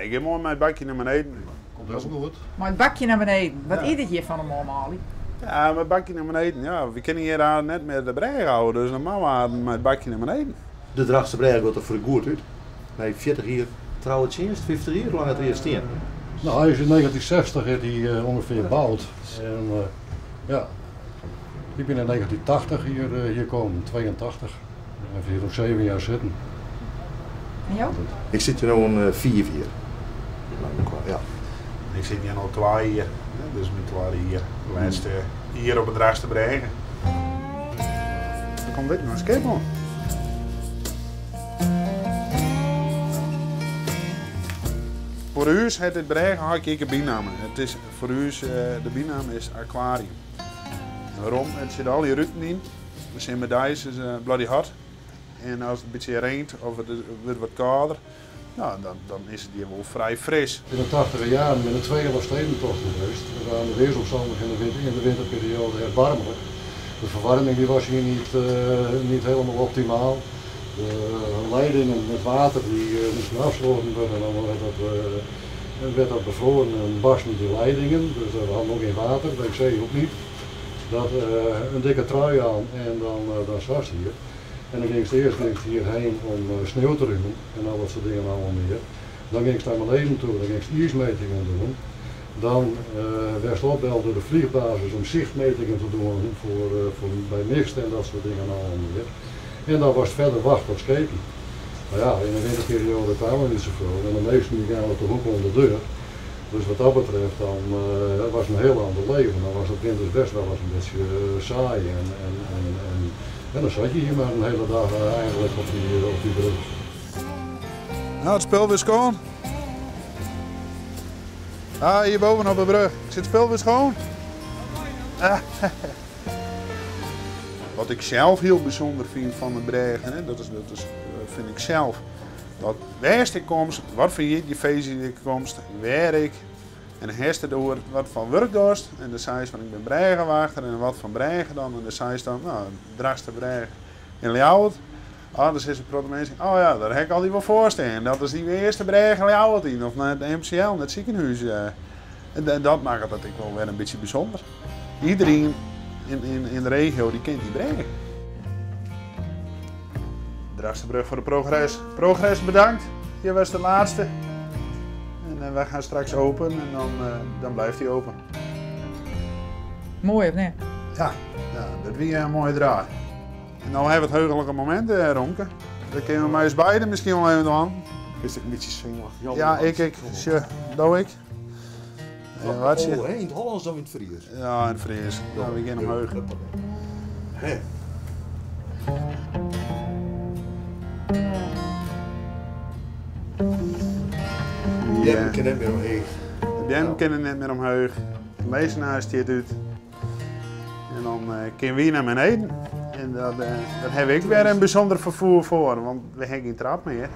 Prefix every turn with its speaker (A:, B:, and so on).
A: ik ga mooi met het bakje naar beneden.
B: Komt heel goed.
C: Maar het bakje naar beneden. Wat
A: Ja.
C: is het hier van een normale?
A: Ja, met het bakje naar beneden. Ja, we kunnen hier net meer de brei houden, dus normaal waren met het bakje naar beneden.
B: De Drachtse brei gaat er voor goed uit. Nee, 40 jaar trouwens eerst, 50 jaar, hoe lang het eerst staan?
D: Nou, hij is in 1960 heeft hij ongeveer gebouwd. En ja, ik ben in 1980 hier gekomen, 82. En heb hier nog 7 jaar zitten.
C: En jou?
B: Ik zit hier nu een 4 jaar. Ja.
A: Ik zit hier al 2 hier, dus met 2 hier. De laatste hier op het Drachtse bregen. Dan komt dit nog een skateboard. Voor u heeft dit bregen had ik een bijnaam. Het is voor u de bijnaam is aquarium. Waarom? Het zit al die ruiten in. De Simmerdijs is bloody hard. En als het een beetje regent of het wordt wat kouder, nou, dan is het hier wel vrij fris.
D: In de 80e jaren ben ik 2 stedentocht geweest. We waren de weersomstandigheden in de winterperiode erbarmelijk. De verwarming die was hier niet helemaal optimaal. De leidingen met water die moesten afgesloten worden en dan werd dat bevroren en barsten die leidingen. Dus we hadden ook geen water, dat ik zei ook niet. Dat een dikke trui aan en dan zat hier. En dan ging ik eerst hierheen om sneeuw te ruimen en al dat soort dingen allemaal meer. Dan ging ik naar beneden toe, dan ging ik ijsmetingen doen. Dan werd ik opgebeld door de vliegbasis om zichtmetingen te doen voor bij mixed en dat soort dingen allemaal meer. En dan was het verder wachten op schepen. Maar ja, in de winterperiode kwamen we niet zoveel en de meesten die gaan op de hoek om de deur. Dus wat dat betreft dan was het een heel ander leven. Dan was het winters best wel eens een beetje saai en dan zat je hier maar een hele dag eigenlijk op die brug.
A: Nou, het spel weer schoon. Ah, hier boven op de brug. Ik zit het spel weer schoon. Wat ik zelf heel bijzonder vind van de bregen, hè, dat vind ik zelf. Dat waar ik komst, wat voor je feestje ik komst, waar ik en herste door wat van werk dorst. En dan zei ze van ik ben bregenwachter en wat van bregen dan. En dan zei ze dan, nou, Drachtse bregen in Ljouwert. Ah, dan zit ze protte mensen, oh ja, daar heb ik al die wel voorstellen. Dat is die eerste bregen in Ljouwert in, of naar het MCL, naar het ziekenhuis. En dat maakt het ik wel weer een beetje bijzonder. Iedereen in de regio die kent die bregen. Drachtse brug voor de progress. Progress bedankt, hier was de laatste. En wij gaan straks open en dan blijft hij open.
C: Mooi of nee?
A: Ja, dat weer een mooie draai. En dan hebben we het heugelijke moment, Romke. Dan kunnen we maar eens beiden misschien wel even aan.
B: Is het een beetje zwingelig?
A: Ja, ik. Doe ik. Ja, wat je?
B: Oh, in het Hollands dan in het Fries?
A: Ja, in het Fries. Ja, we gaan hem heugen.
B: Hè? Ja, ik ken het meer omheen.
A: De kennen net meer omheug. De lezenaar stiert uit. En dan kunnen we hier naar beneden. En daar heb ik weer een bijzonder vervoer voor, want we hebben geen trap meer.